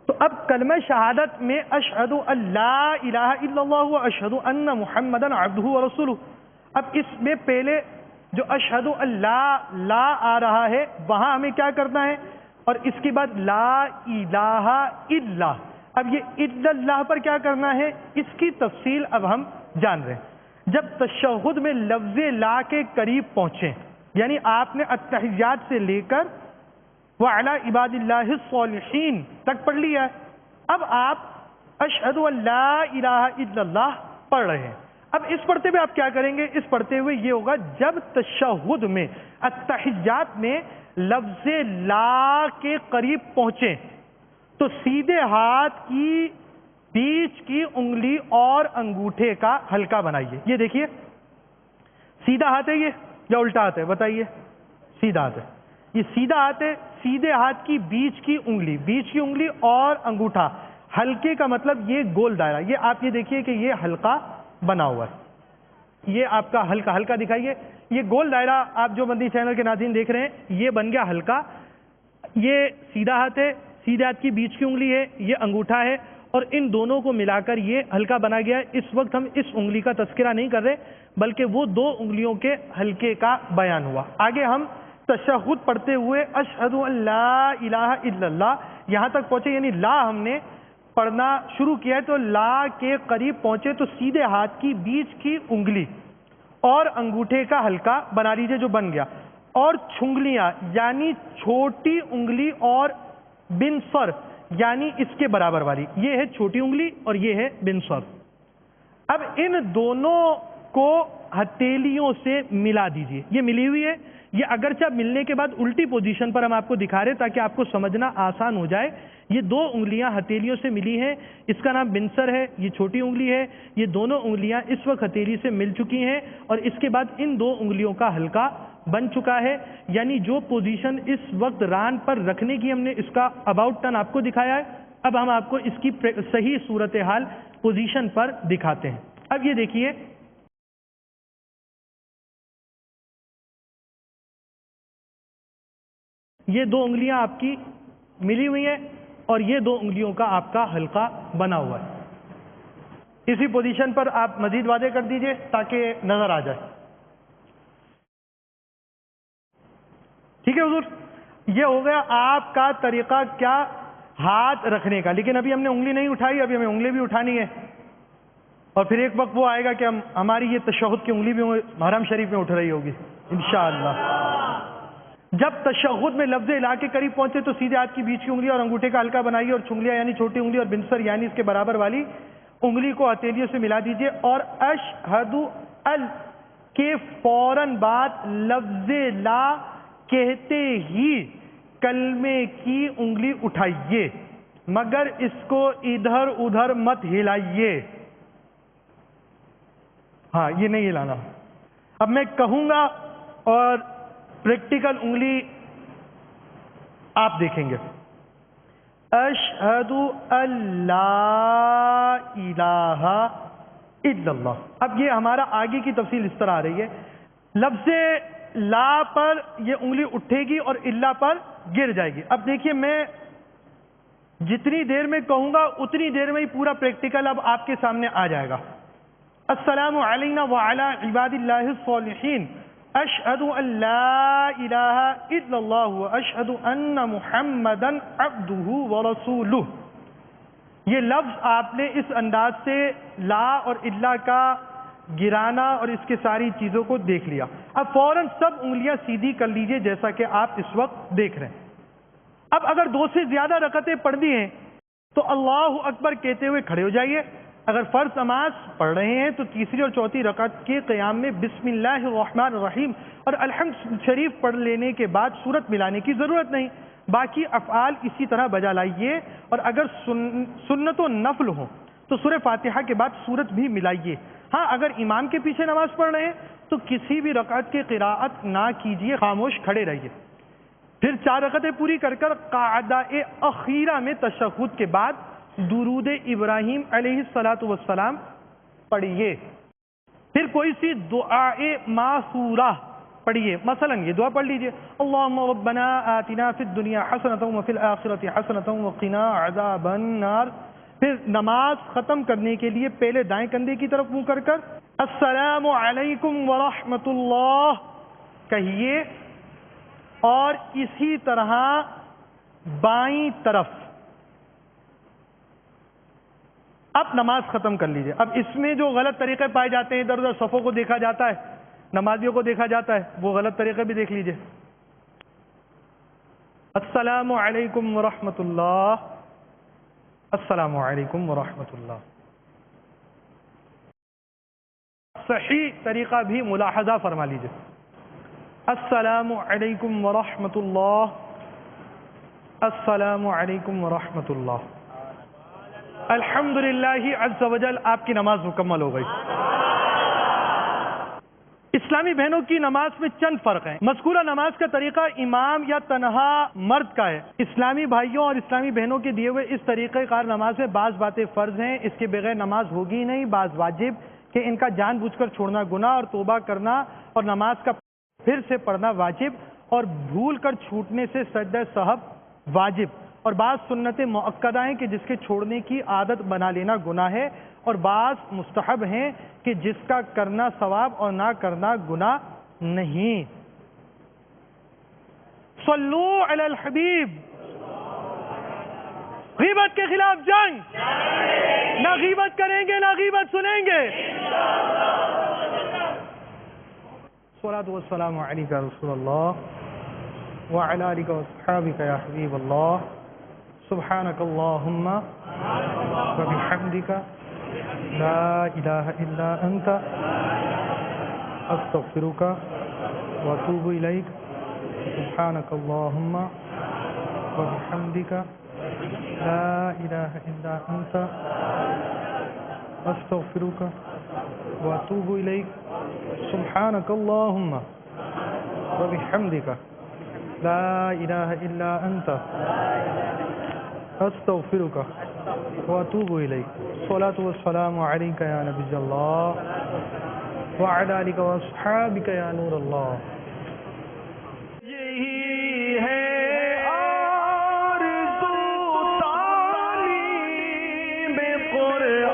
تو اب کلمہ شہادت میں اشہد ان لا الہ الا اللہ و اشہد ان محمدا عبدہ ورسولہ. اب اس میں پہلے جو اشہد ان لا آ رہا ہے وہاں ہمیں کیا کرنا ہے، اور اس کے بعد لا الہ الا. اب یہ الا اللہ پر کیا کرنا ہے، اس کی تفصیل اب ہم جان رہے ہیں. جب تشہد میں لفظ لا کے قریب پہنچے، یعنی آپ نے التحیات سے لے کر وعلی عباد اللہ الصالحین تک پڑھ لیا ہے، اب آپ اشہد ان لا الہ الا اللہ پڑھ رہے ہیں. اب اس پڑھتے ہوئے آپ کیا کریں گے، اس پڑھتے ہوئے یہ ہوگا جب تشہد میں التحیات میں لفظ لا کے قریب پہنچے تو سیدھے ہاتھ کی بیچ کی انگلی اور انگوٹھے کا حلقہ بنائیے. یہ دیکھیے سیدھا ہاتھ ہے یہ یا الٹا ہاتھ ہے، بتائیے. سیدھا ہاتھ ہے. یہ سیدھا ہاتھ ہے. سیدھے ہاتھ کی بیچ کی انگلی اور انگوٹھا. حلقے کا مطلب یہ گول دائرہ. یہ آپ یہ دیکھیے کہ یہ حلقہ بنا ہوا ہے. یہ آپ کا حلقہ دکھائیے. یہ گول دائرہ آپ جو مدنی چینل کے ناظرین دیکھ رہے ہیں یہ بن گیا حلقہ. یہ سیدھا ہاتھ ہے، سیدھے ہاتھ کی بیچ کی انگلی ہے، یہ انگوٹھا ہے، اور ان دونوں کو ملا کر یہ حلقہ بنا گیا ہے. اس وقت ہم اس انگلی کا تذکرہ نہیں کر رہے بلکہ وہ 2 انگلیوں کے حلقے کا بیان ہوا. آگے ہم تشہد پڑھتے ہوئے اشہد ان لا الہ الا اللہ یہاں تک پہنچے، یعنی لا ہم نے پڑھنا شروع کیا ہے تو لا کے قریب پہنچے تو سیدھے ہاتھ کی بیچ کی انگلی اور انگوٹھے کا حلقہ بنا لیجئے جو بن گیا. اور چھنگلیاں یعنی چھوٹی انگلی اور بنصر یعنی اس کے برابر والی، یہ ہے چھوٹی انگلی اور یہ ہے بنصر. اب ان دونوں کو ہتھیلیوں سے ملا دیجئے. یہ ملی ہوئی ہے. یہ اگرچہ ملنے کے بعد الٹی پوزیشن پر ہم آپ کو دکھا رہے تاکہ آپ کو سمجھنا آسان ہو جائے. یہ 2 انگلیاں ہتھیلیوں سے ملی ہیں، اس کا نام بنصر ہے، یہ چھوٹی انگلی ہے. یہ دونوں انگلیاں اس وقت ہتھیلی سے مل چکی ہیں اور اس کے بعد ان 2 انگلیوں کا حلقہ بن چکا ہے، یعنی جو پوزیشن اس وقت ران پر رکھنے کی ہم نے اس کا اباؤٹ ٹرن آپ کو دکھایا ہے، اب ہم آپ کو اس کی صحیح صورتحال پوزیشن پر دکھاتے ہیں۔ اب یہ دیکھیے، یہ دو انگلیاں آپ کی ملی ہوئی ہیں اور یہ دو انگلیوں کا آپ کا حلقہ بنا ہوا ہے۔ اسی پوزیشن پر آپ مزید واضح کر دیجئے تاکہ نظر آ جائے۔ ٹھیک ہے حضور، یہ ہو گیا آپ کا طریقہ کیا ہاتھ رکھنے کا، لیکن ابھی ہم نے انگلی نہیں اٹھائی، ابھی ہمیں انگلی بھی اٹھانی ہے، اور پھر ایک وقت وہ آئے گا کہ ہماری یہ تشہد کی انگلی بھی حرم شریف میں اٹھ رہی ہوگی انشاءاللہ۔ جب تشہد میں لفظ الہ کے قریب پہنچے تو سیدھے ہاتھ کی بیچ کی انگلی اور انگوٹھے کا حلقہ بنائیے، اور چنگلیاں یعنی چھوٹی انگلی اور بنسر یعنی اس کے برابر والی انگلی کو ہتھیلیوں سے ملا دیجئے، اور اشہد ال کے فوراً بعد لفظ لا کہتے ہی کلمے کی انگلی اٹھائیے، مگر اس کو ادھر ادھر مت ہلائیے۔ ہاں، یہ نہیں ہلانا۔ اب میں کہوں گا اور پریکٹیکل انگلی آپ دیکھیں گے۔ اشہد ان لا الہ الا اللہ۔ اب یہ ہمارا آگے کی تفصیل اس طرح آ رہی ہے، لفظ لا پر یہ انگلی اٹھے گی اور الا پر گر جائے گی۔ اب دیکھیے، میں جتنی دیر میں کہوں گا اتنی دیر میں ہی پورا پریکٹیکل اب آپ کے سامنے آ جائے گا۔ السلام علینا وعلی عباد اللہ الصالحین، اشہد ان لا الہ الا اللہ واشہد ان محمدا عبدہ ورسولہ۔ یہ لفظ آپ نے اس انداز سے لا اور الا کا گرانا اور اس کے ساری چیزوں کو دیکھ لیا۔ اب فوراً سب انگلیاں سیدھی کر لیجئے جیسا کہ آپ اس وقت دیکھ رہے ہیں۔ اب اگر دو سے زیادہ رکعتیں پڑھنی ہیں تو اللہ اکبر کہتے ہوئے کھڑے ہو جائیے۔ اگر فرض نماز پڑھ رہے ہیں تو تیسری اور چوتھی رکعت کے قیام میں بسم اللہ الرحمن الرحیم اور الحمد شریف پڑھ لینے کے بعد سورت ملانے کی ضرورت نہیں، باقی افعال اسی طرح بجا لائیے، اور اگر سنت و نفل ہو تو سورہ فاتحہ کے بعد سورت بھی ملائیے۔ ہاں، اگر امام کے پیچھے نماز پڑھ رہے ہیں تو کسی بھی رکعت کی قراءت نہ کیجیے، خاموش کھڑے رہیے۔ پھر 4 رکعتیں پوری کر کر قاعدہ اخیرہ میں تشہد کے بعد درود ابراہیم علیہ السلام پڑھیے۔ پھر کوئی سی دعائے ماثورہ پڑھیے، مثلا یہ دعا پڑھ لیجئے، اللہم ربنا آتنا فی الدنیا حسنۃ وفی الآخرۃ حسنۃ وقنا عذاب النار۔ پھر نماز ختم کرنے کے لیے پہلے دائیں کندھے کی طرف منہ کر کر السلام علیکم ورحمۃ اللہ کہیے، اور اسی طرح بائیں طرف۔ اب نماز ختم کر لیجئے۔ اب اس میں جو غلط طریقے پائے جاتے ہیں، ادھر ادھر صفوں کو دیکھا جاتا ہے، نمازیوں کو دیکھا جاتا ہے، وہ غلط طریقے بھی دیکھ لیجئے۔ السلام علیکم ورحمۃ اللہ، السلام علیکم ورحمۃ اللہ۔ صحیح طریقہ بھی ملاحظہ فرما لیجئے۔ السلام علیکم ورحمۃ اللہ، السلام علیکم ورحمۃ اللہ۔ الحمدللہ عز وجل، آپ کی نماز مکمل ہو گئی۔ اسلامی بہنوں کی نماز میں چند فرق ہیں۔ مذکورہ نماز کا طریقہ امام یا تنہا مرد کا ہے۔ اسلامی بھائیوں اور اسلامی بہنوں کے دیے ہوئے اس طریقہ کار نماز میں بعض باتیں فرض ہیں، اس کے بغیر نماز ہوگی نہیں، بعض واجب کہ ان کا جان بوجھ کر چھوڑنا گناہ اور توبہ کرنا، اور نماز کا پھر سے پڑھنا واجب، اور بھول کر چھوٹنے سے سجدہ سہو واجب، اور بعض سنتیں مؤکدہ ہیں کہ جس کے چھوڑنے کی عادت بنا لینا گناہ ہے، اور بعض مستحب ہیں کہ جس کا کرنا ثواب اور نہ کرنا گناہ نہیں۔ صلو علی الحبیب۔ غیبت کے خلاف جنگ، نہ غیبت کریں گے نہ غیبت سنیں گے۔ الصلاۃ والسلام علیک یا رسول اللہ وعلی آلک واصحابک یا حبیب اللہ، سبحانک اللہم وبحمدک لا الہ الا انت استغفرک واتوب الیک، سبحانک اللہم وبحمدک لا الہ الا انت استغفرک واتوب الیک، سبحانک اللہم وبحمدك لا الہ الا انت استغفرک واتوب الیک. الصلاۃ والسلام علیک یا نبی اللہ وعلی آلک واصحابک یا نور اللہ. یہی ہے آرزو تعلیم قرآن